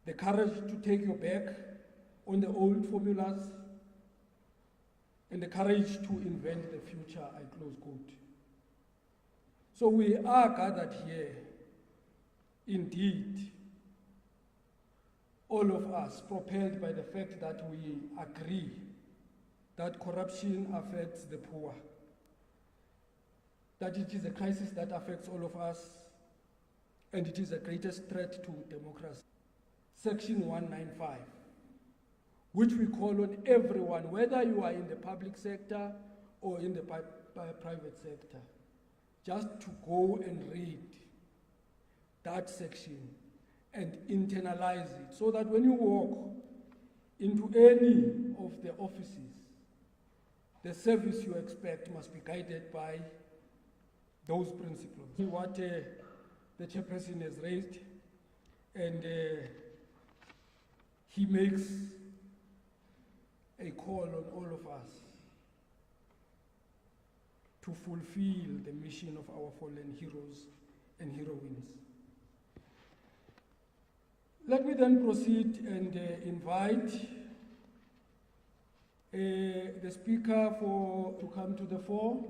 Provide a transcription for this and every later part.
the courage to take your back on the old formulas, and the courage to invent the future, I close quote. So we are gathered here, indeed, all of us, propelled by the fact that we agree that corruption affects the poor, that it is a crisis that affects all of us, and it is the greatest threat to democracy. Section 195, which we call on everyone, whether you are in the public sector or in the private sector, just to go and read that section and internalize it, so that when you walk into any of the offices, the service you expect must be guided by those principles. What the chairperson has raised, and he makes a call on all of us to fulfill the mission of our fallen heroes and heroines. Let me then proceed and invite the speaker to come to the fore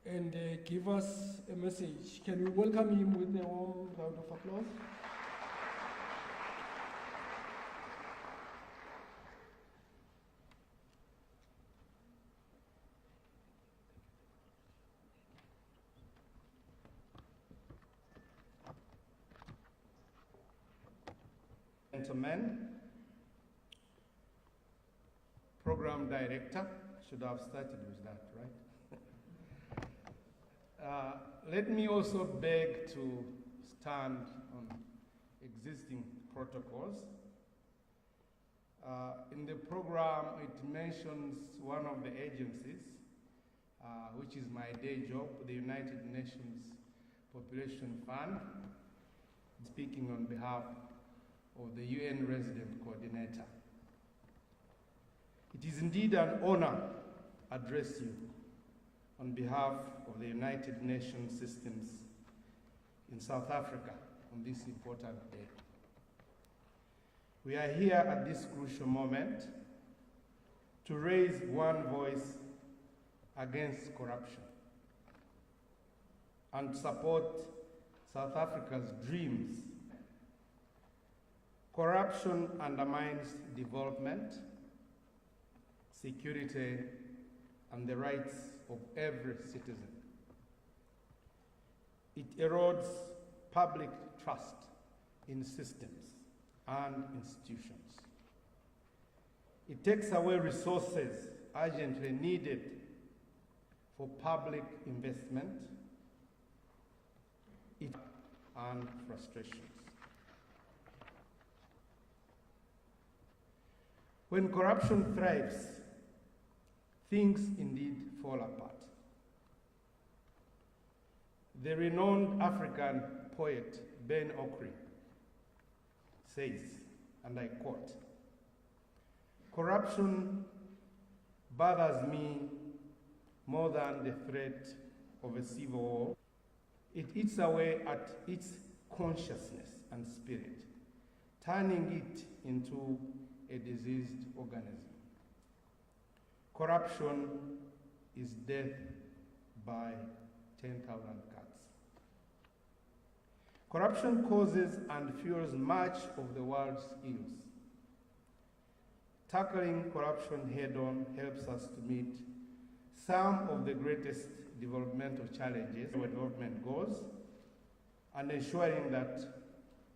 and give us a message. Can we welcome him with a warm round of applause? Gentlemen, Program Director, should have started with that, right? Let me also beg to stand on existing protocols. In the program, it mentions one of the agencies, which is my day job, the United Nations Population Fund, speaking on behalf of the UN Resident Coordinator. It is indeed an honor to address you on behalf of the United Nations systems in South Africa on this important day. We are here at this crucial moment to raise one voice against corruption and support South Africa's dreams. Corruption undermines development, security, and the rights of every citizen. It erodes public trust in systems and institutions. It takes away resources urgently needed for public investment and frustrations. When corruption thrives, things indeed fall apart. The renowned African poet Ben Okri says, and I quote, "Corruption bothers me more than the threat of a civil war. It eats away at its consciousness and spirit, turning it into a diseased organism. Corruption is death by 10,000 cuts." Corruption causes and fuels much of the world's ills. Tackling corruption head-on helps us to meet some of the greatest developmental challenges where development goes, and ensuring that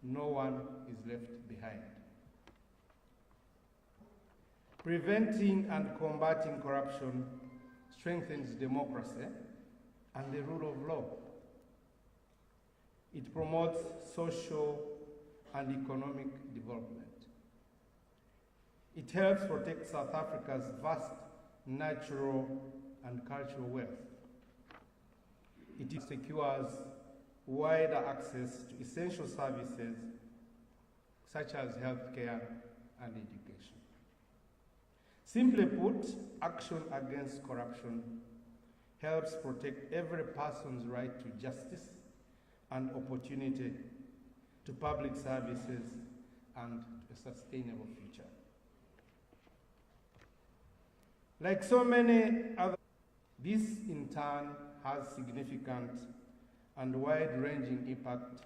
no one is left behind. Preventing and combating corruption strengthens democracy and the rule of law. It promotes social and economic development. It helps protect South Africa's vast natural and cultural wealth. It secures wider access to essential services such as healthcare and education. Simply put, action against corruption helps protect every person's right to justice and opportunity to public services and a sustainable future. Like so many other, this in turn has significant and wide-ranging impact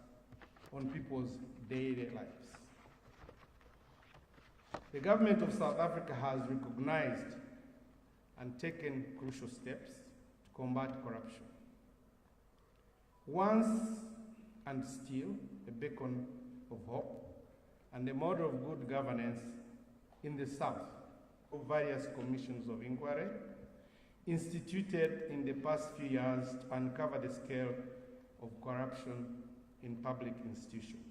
on people's daily lives. The government of South Africa has recognized and taken crucial steps to combat corruption. Once and still a beacon of hope and a model of good governance in the South of various commissions of inquiry instituted in the past few years to uncover the scale of corruption in public institutions.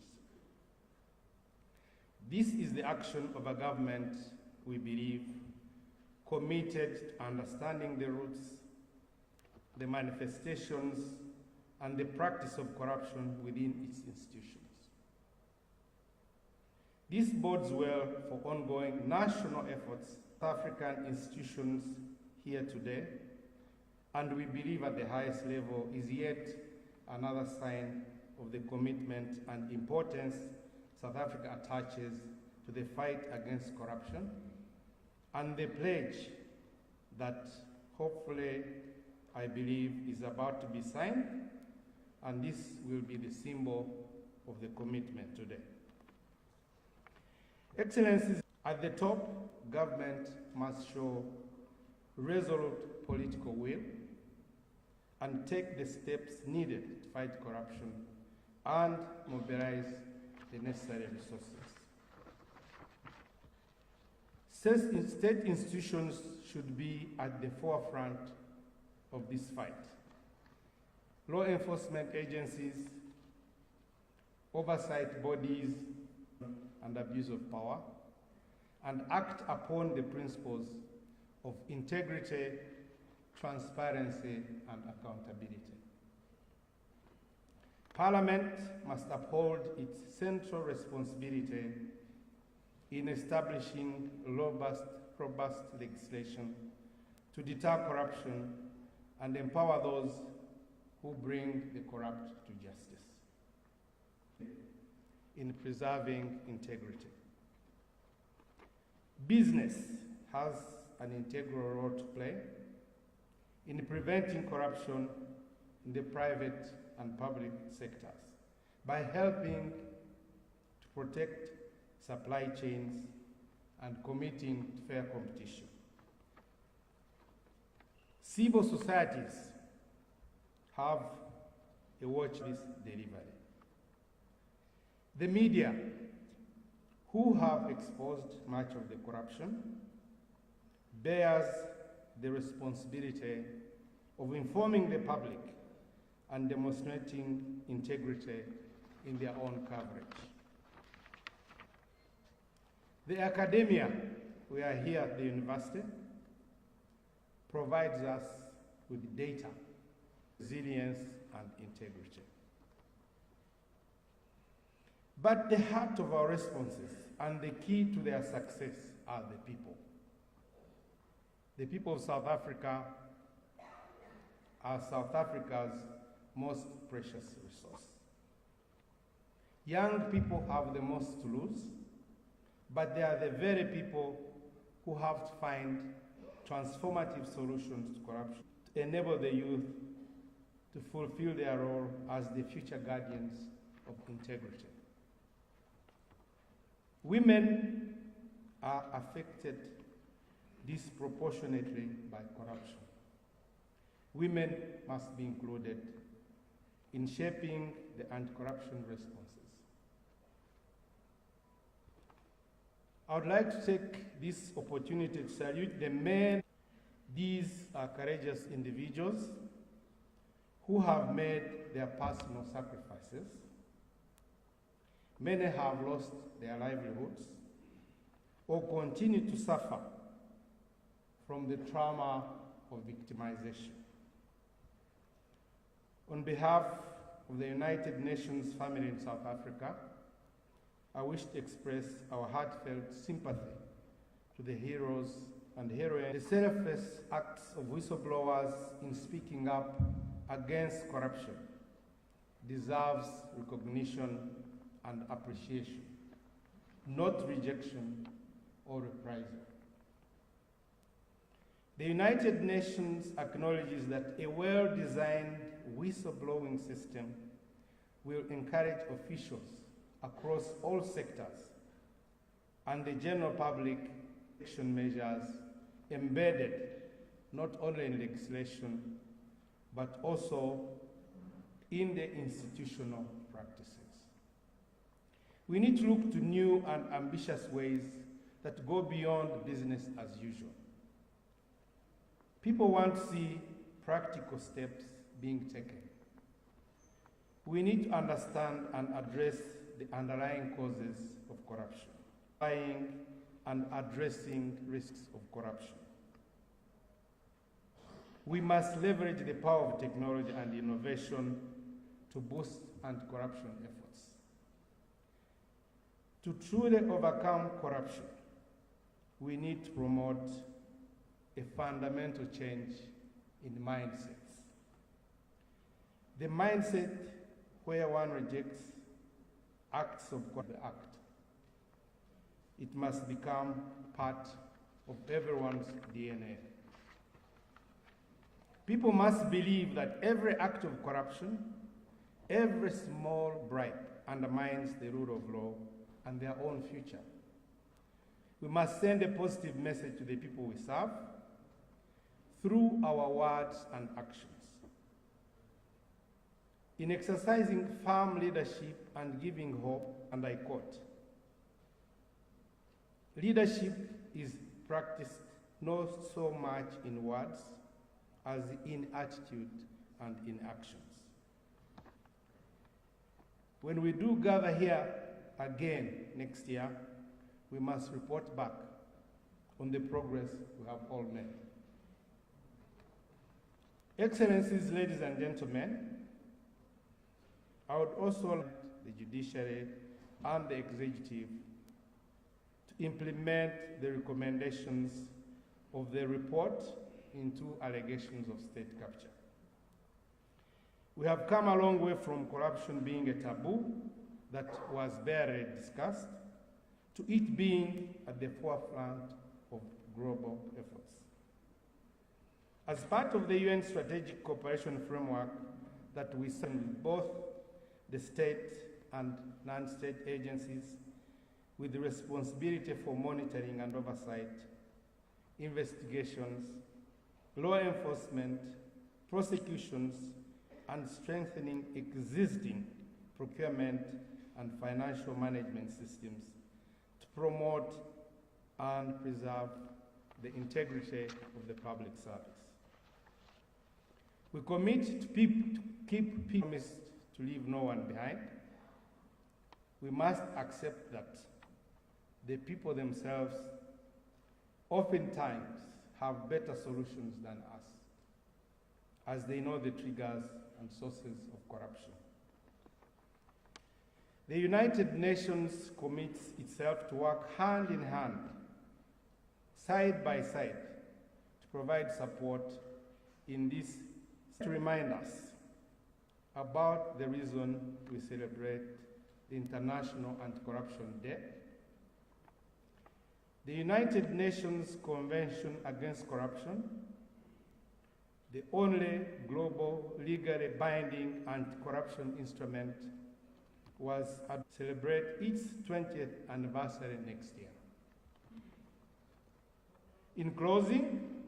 This is the action of a government, we believe, committed to understanding the roots, the manifestations, and the practice of corruption within its institutions. This bodes well for ongoing national efforts, African institutions here today, and we believe at the highest level is yet another sign of the commitment and importance South Africa attaches to the fight against corruption and the pledge that hopefully, I believe, is about to be signed, and this will be the symbol of the commitment today. Excellencies, at the top, government must show resolute political will and take the steps needed to fight corruption and mobilize the necessary resources. State institutions should be at the forefront of this fight. Law enforcement agencies, oversight bodies, and abuse of power, and act upon the principles of integrity, transparency, and accountability. Parliament must uphold its central responsibility in establishing robust legislation to deter corruption and empower those who bring the corrupt to justice in preserving integrity. Business has an integral role to play in preventing corruption in the private and public sectors by helping to protect supply chains and committing to fair competition. Civil societies have a watch this delivery. The media, who have exposed much of the corruption, bears the responsibility of informing the public and demonstrating integrity in their own coverage. The academia, we are here at the university, provides us with data, resilience, and integrity. But the heart of our responses and the key to their success are the people. The people of South Africa are South Africa's most precious resource. Young people have the most to lose, but they are the very people who have to find transformative solutions to corruption to enable the youth to fulfill their role as the future guardians of integrity. Women are affected disproportionately by corruption. Women must be included in shaping the anti-corruption responses. I would like to take this opportunity to salute the men. These are courageous individuals who have made their personal sacrifices. Many have lost their livelihoods or continue to suffer from the trauma of victimization. On behalf of the United Nations family in South Africa, I wish to express our heartfelt sympathy to the heroes and heroines. The selfless acts of whistleblowers in speaking up against corruption deserves recognition and appreciation. not rejection or reprisal. The United Nations acknowledges that a well-designed whistleblowing system will encourage officials across all sectors and the general public action measures embedded not only in legislation but also in the institutional practices. We need to look to new and ambitious ways that go beyond business as usual. People want to see practical steps being taken. We need to understand and address the underlying causes of corruption, identifying and addressing risks of corruption. We must leverage the power of technology and innovation to boost anti-corruption efforts. To truly overcome corruption, we need to promote a fundamental change in mindsets. The mindset where one rejects acts of the act. It must become part of everyone's DNA. People must believe that every act of corruption, every small bribe undermines the rule of law and their own future. We must send a positive message to the people we serve through our words and actions. In exercising firm leadership and giving hope, and I quote, "Leadership is practiced not so much in words as in attitude and in actions." When we do gather here again next year, we must report back on the progress we have all made. Excellencies, ladies and gentlemen, I would also like the judiciary and the executive to implement the recommendations of the report into allegations of state capture. We have come a long way from corruption being a taboo that was barely discussed to it being at the forefront of global efforts. As part of the UN Strategic Cooperation Framework that we sign with both the state and non-state agencies with the responsibility for monitoring and oversight, investigations, law enforcement, prosecutions, and strengthening existing procurement and financial management systems to promote and preserve the integrity of the public service. We commit to keep promise to leave no one behind. We must accept that the people themselves oftentimes have better solutions than us, as they know the triggers and sources of corruption. The United Nations commits itself to work hand in hand, side by side, to provide support in this, to remind us about the reason we celebrate the International Anti-Corruption Day. The United Nations Convention Against Corruption, the only global legally binding anti-corruption instrument, was to celebrate its 20th anniversary next year. In closing,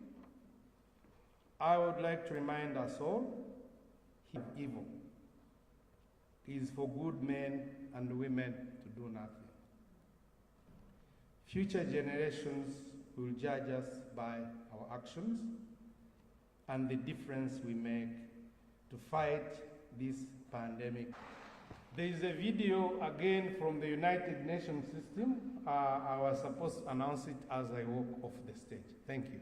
I would like to remind us all, evil is for good men and women to do nothing. Future generations will judge us by our actions and the difference we make to fight this pandemic. There is a video again from the United Nations system. I was supposed to announce it as I walk off the stage. Thank you.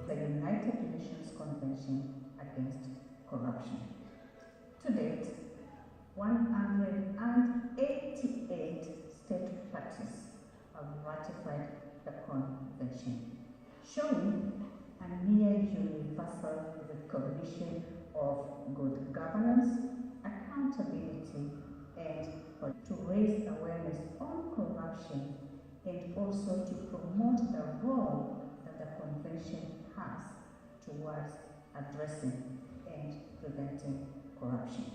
The United Nations Convention Against Corruption. To date, 188 state parties have ratified the convention, showing a near universal recognition of good governance, accountability, and to raise awareness on corruption, and also to promote the role that the convention has towards addressing and preventing corruption.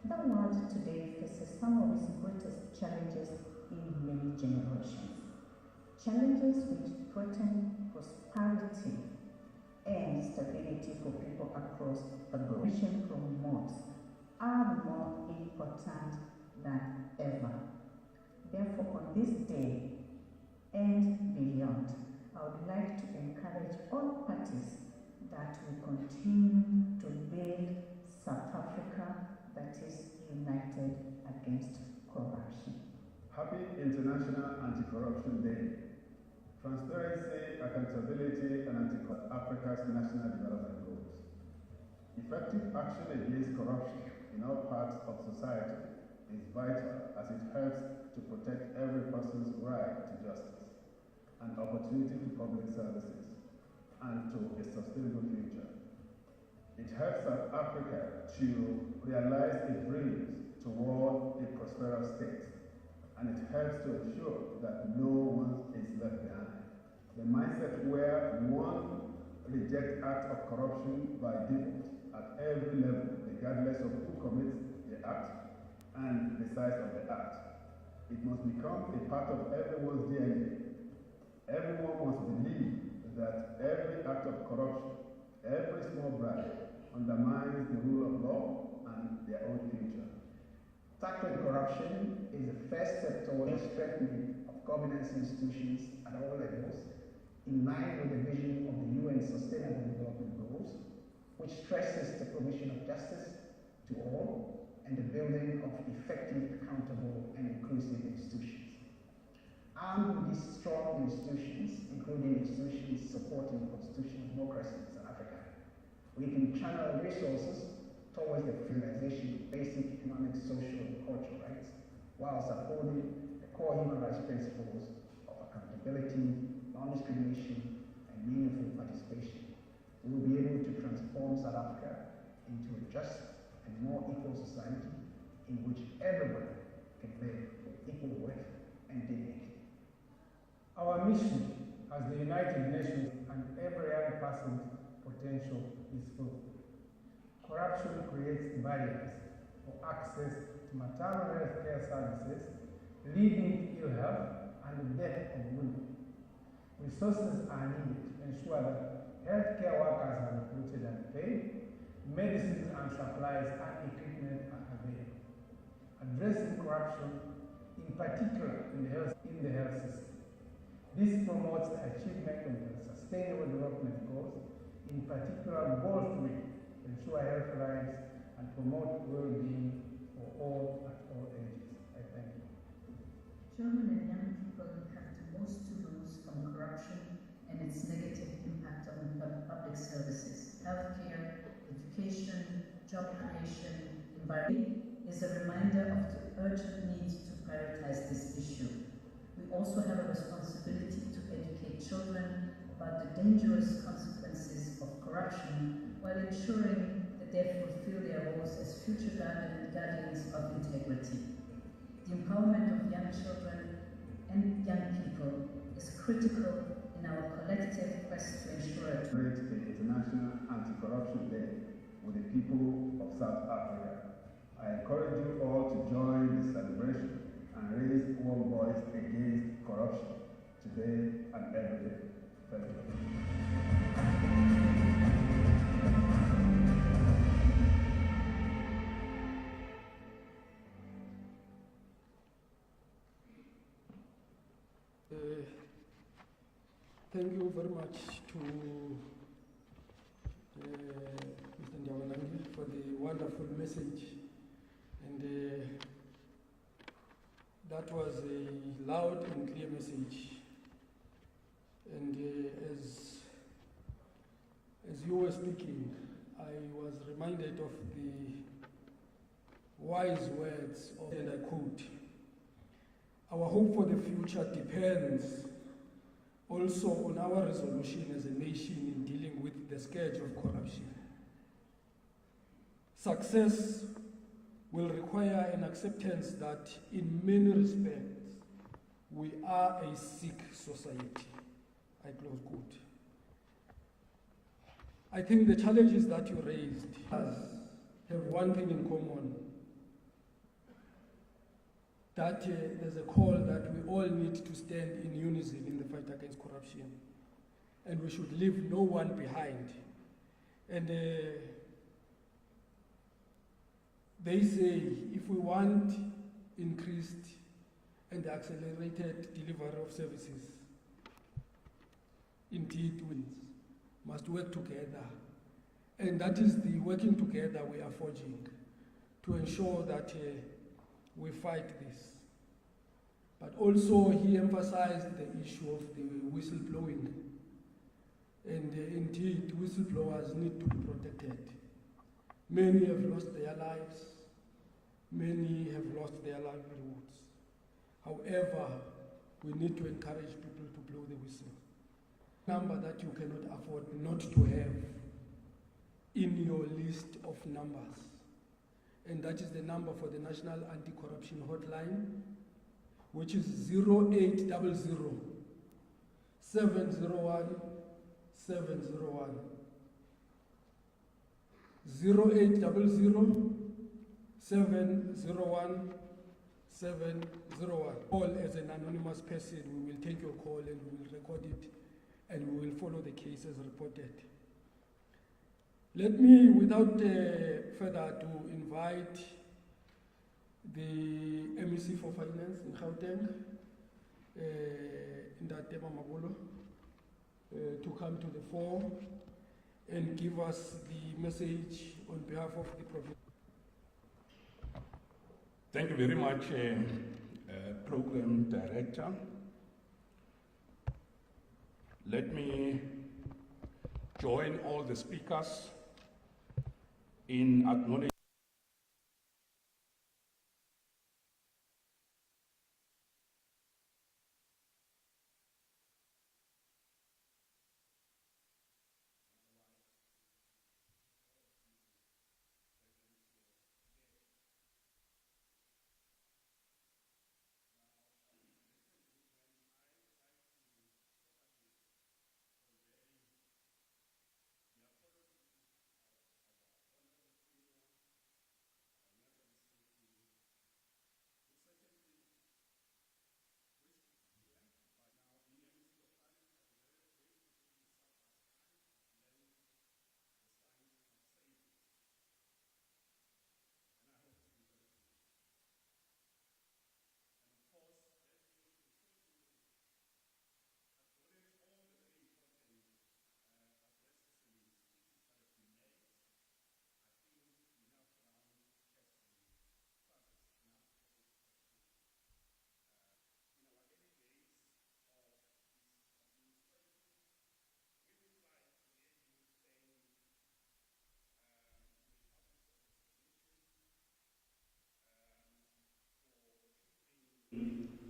The world today faces some of its greatest challenges in many generations. Challenges which threaten prosperity and stability for people across the globe. Mission promotes are more important than ever. Therefore, on this day and beyond, I would like to encourage all parties that we continue to build South Africa that is united against corruption. Happy International Anti-Corruption Day. Transparency, accountability, and Africa's national development goals. Effective action against corruption in all parts of society is vital as it helps to protect every person's right to justice and opportunity to public services and to a sustainable future. It helps South Africa to realize its dreams toward a prosperous state, and it helps to ensure that no one is left behind. The mindset where one rejects acts of corruption by default at every level, regardless of who commits the act and the size of the act. It must become a part of everyone's DNA. Everyone must believe that every act of corruption, every small bribe, undermines the rule of law and their own future. Tackling corruption is the first step towards the strengthening of governance institutions at all levels, in line with the vision of the UN Sustainable Development Goals, which stresses the provision of justice to all and the building of effective, accountable, and inclusive institutions. Armed with these strong institutions, including institutions supporting constitutional democracy in South Africa, we can channel resources towards the realization of basic economic, social, and cultural rights, whilst upholding the core human rights principles of accountability, non-discrimination, and meaningful participation. We will be able to transform South Africa into a just and more equal society in which everyone can live with equal worth and dignity. Our mission as the United Nations and every young person's potential is full. Corruption creates barriers for access to maternal health care services, leading to ill health and the death of women. Resources are needed to ensure that healthcare workers are recruited and paid, medicines and supplies and equipment are available. Addressing corruption, in particular in the health system. This promotes the achievement of the Sustainable Development Goals, in particular Goal 3, to ensure health rights and promote well-being for all at all ages. I thank you. Children and young people have the most to lose from corruption and its negative impact on public services. Healthcare, education, job creation, environment is a reminder of the urgent need to prioritize this issue. We also have a responsibility to educate children about the dangerous consequences of corruption while ensuring that they fulfill their roles as future guardians of integrity. The empowerment of young children and young people is critical in our collective quest to ensure Celebrate the International Anti-Corruption Day with the people of South Africa. I encourage you all to join the celebration and raise one voice against corruption today and every day. Thank you. Thank you very much to Mr. Ndawanangi for the wonderful message. And that was a loud and clear message. And as you were speaking, I was reminded of the wise words, and I quote, "Our hope for the future depends also on our resolution as a nation in dealing with the scourge of corruption. Success will require an acceptance that in many respects we are a sick society." I close quote. I think the challenges that you raised have one thing in common, that there's a call that we all need to stand in unison in the fight against corruption, and we should leave no one behind. And they say if we want increased and accelerated delivery of services, indeed we must work together. And that is the working together we are forging to ensure that we fight this. But also he emphasized the issue of the whistleblowing. And indeed, whistleblowers need to be protected. Many have lost their lives. Many have lost their livelihoods. However, we need to encourage people to blow the whistle. Number that you cannot afford not to have in your list of numbers. And that is the number for the National Anti-Corruption Hotline, which is 0800 701 701. 0800 701 701. Call as an anonymous person, we will take your call and we will record it and we will follow the case as reported. Let me, without further ado, invite the MEC for Finance in Gauteng, Ndate Mamabolo, to come to the fore and give us the message on behalf of the province. Thank you very much, Program Director. Let me join all the speakers in acknowledging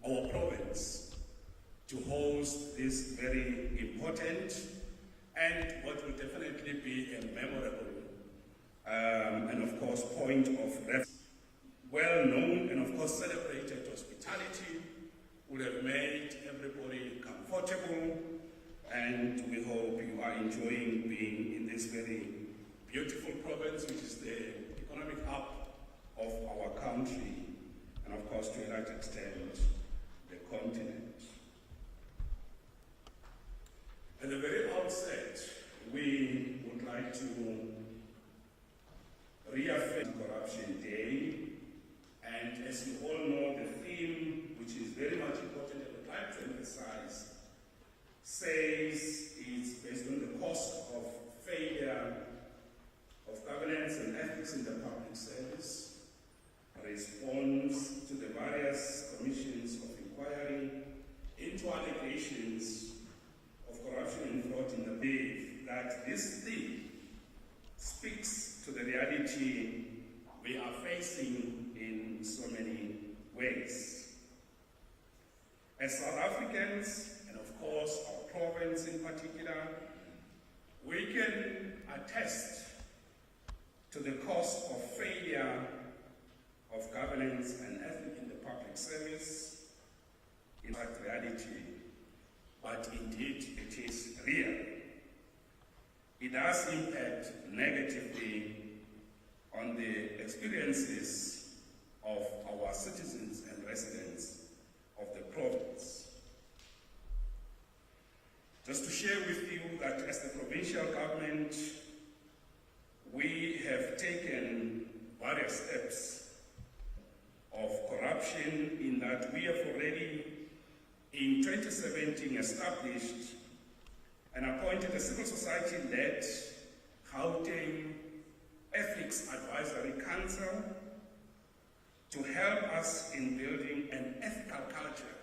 our province to host this very important and what will definitely be a memorable and of course point of reference. Well known and of course celebrated hospitality would have made everybody comfortable, and we hope you are enjoying being in this very beautiful province, which is the economic hub of our country, and of course to a large extent the continent. At the very outset, we would like to reaffirm Corruption Day, and as you all know, the theme, which is very much important and I'd like to emphasize, says it's based on the cost of failure of governance and ethics in the public service, response to the various commissions of inquiry into allegations of corruption and fraud in the belief that this theme speaks to the reality we are facing so many ways. As South Africans, and of course our province in particular, we can attest to the cost of failure of governance and ethics in the public service, in fact reality, but indeed it is real. It does impact negatively on the experiences of our citizens and residents of the province. Just to share with you that as the provincial government, we have taken various steps of corruption in that we have already, in 2017, established and appointed a civil society-led Gauteng Ethics Advisory Council to help us in building an ethical culture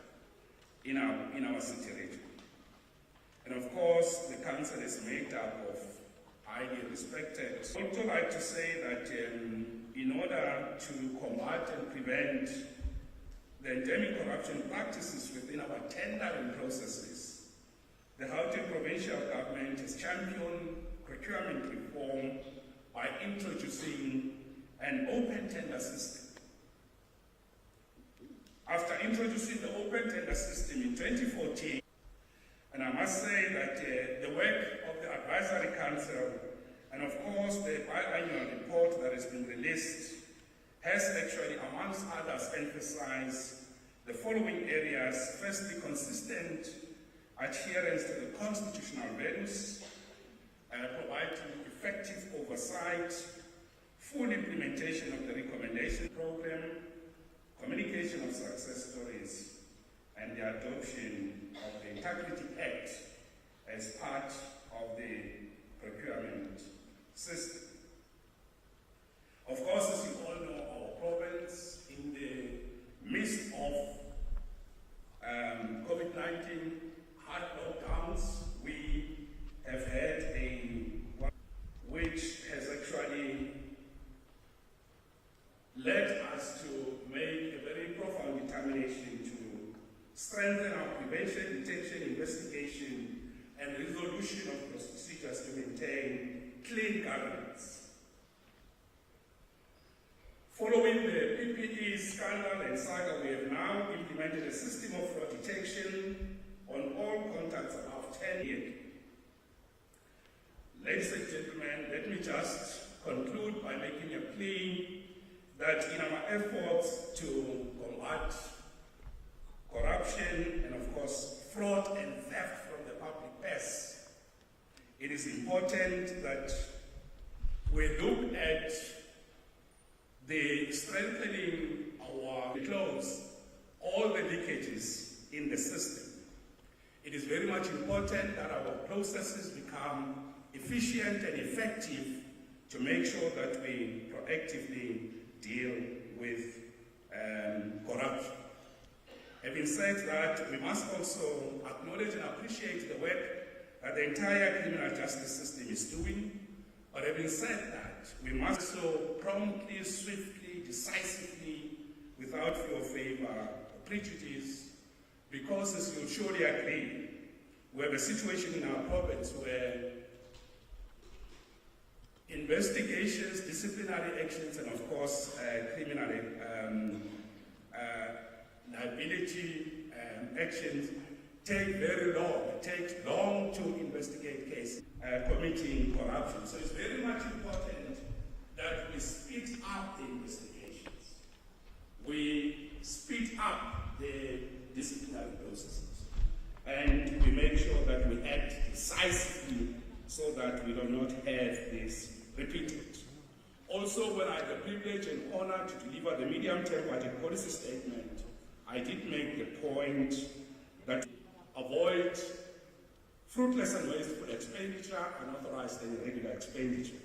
in our city region. And of course, the council is made up of highly respected. I would also like to say that in order to combat and prevent the endemic corruption practices within our tendering processes, the Gauteng provincial government has championed procurement reform by introducing an open tender system. After introducing the open tender system in 2014, and I must say that the work of the Advisory Council and of course the biannual report that has been released has actually, amongst others, emphasized the following areas. Firstly, consistent adherence to the constitutional values, providing effective oversight, full implementation of the recommendation program, communication of success stories, and the adoption of the Integrity Act as part of the procurement system. Of course, as you all know, our province, in the midst of COVID-19 hard lockdowns, we have had which has actually led us to make a very profound determination to strengthen our prevention, detection, investigation, and resolution of procedures to maintain clean governance. Following the PPE scandal and saga, we have now implemented a system of fraud detection on all contacts above 10 years. Ladies and gentlemen, let me just conclude by making a plea that in our efforts to combat corruption and of course fraud and theft from the public purse, it is important that we look at the strengthening close all the leakages in the system. It is very much important that our processes become efficient and effective to make sure that we proactively deal with corruption. Having said that, we must also acknowledge and appreciate the work that the entire criminal justice system is doing. But having said that, we must also promptly, swiftly, decisively, without fear or favor or prejudice, because as you'll surely agree, we have a situation in our province where investigations, disciplinary actions, and of course criminal liability actions take very long. It takes long to investigate cases committing corruption. So it's very much important that we speed up the investigations. We speed up the disciplinary processes. And we make sure that we act decisively so that we do not have this repeated. Also, when I had the privilege and honor to deliver the medium-term budget policy statement, I did make the point that avoid fruitless and wasteful expenditure, unauthorized and irregular expenditure.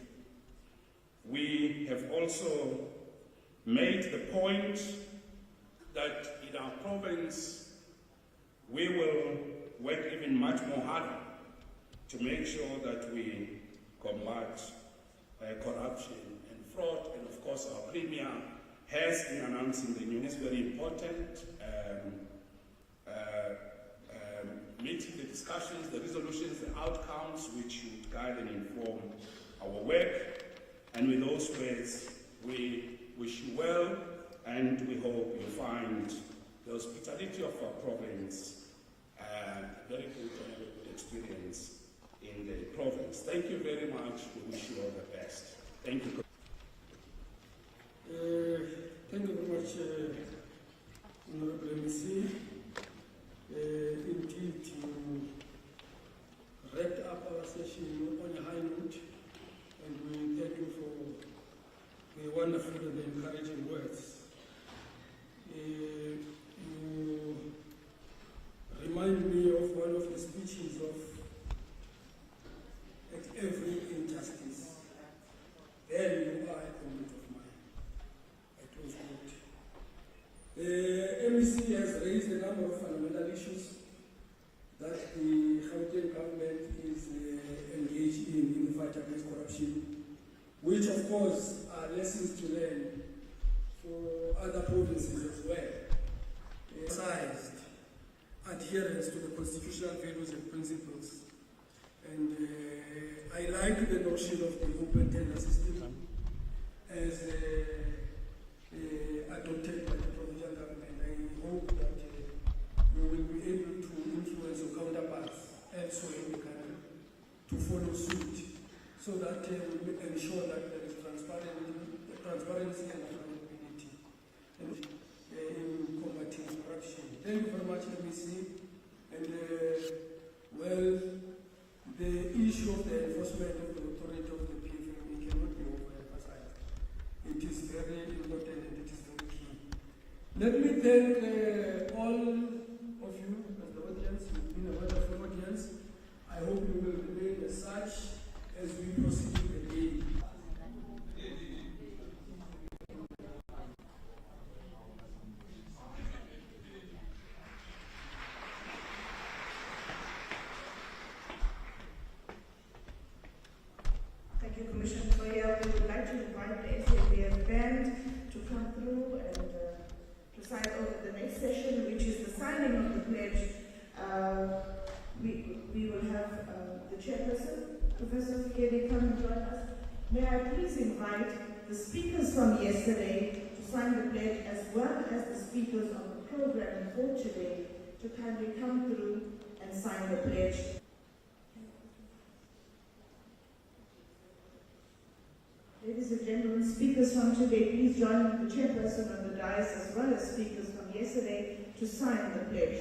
We have also made the point that in our province, we will work even much more harder to make sure that we combat corruption and fraud, and of course our premier has in announcing the news. Very important. Meeting the discussions, the resolutions, the outcomes which should guide and inform our work. And with those words, we wish you well, and we hope you find the hospitality of our province very good and a good experience in the province. Thank you very much. We wish you all the best. Thank you. Thank you very much, Honorable MC. Indeed, you wrapped up our session on a high note, and we thank you for the wonderful and the encouraging words. You remind me of one of the speeches of "At every injustice, there you are, a comrade of mine." I close quote. MEC has raised a number of fundamental issues that the Gauteng government is engaged in the fight against corruption, which of course are lessons to learn for other provinces as well. Emphasized adherence to the constitutional values and principles. And I like the notion of the open tender system as adopted by the provincial government. I hope that we will be able to influence your counterparts elsewhere in the country to follow suit, so that we ensure that there is transparency and accountability in combating corruption. Thank you very much, MEC. And well, the issue of the enforcement of the authority of the PFME cannot be overemphasized. It is very important and it is very key. Let me thank all of you as the audience. You've been a wonderful audience. I hope you will remain as such as we proceed with the day. Thank you, Commissioner Toya. We would like to invite the SABF band to come through and preside over the next session, which is the signing of the pledge. We will have the chairperson, Professor Fikedi, come and join us. May I please invite the speakers from yesterday to sign the pledge, as well as the speakers on the program for today to kindly come through and sign the pledge. Ladies and gentlemen, speakers from today, please join the chairperson on the dais, as well as speakers from yesterday, to sign the pledge.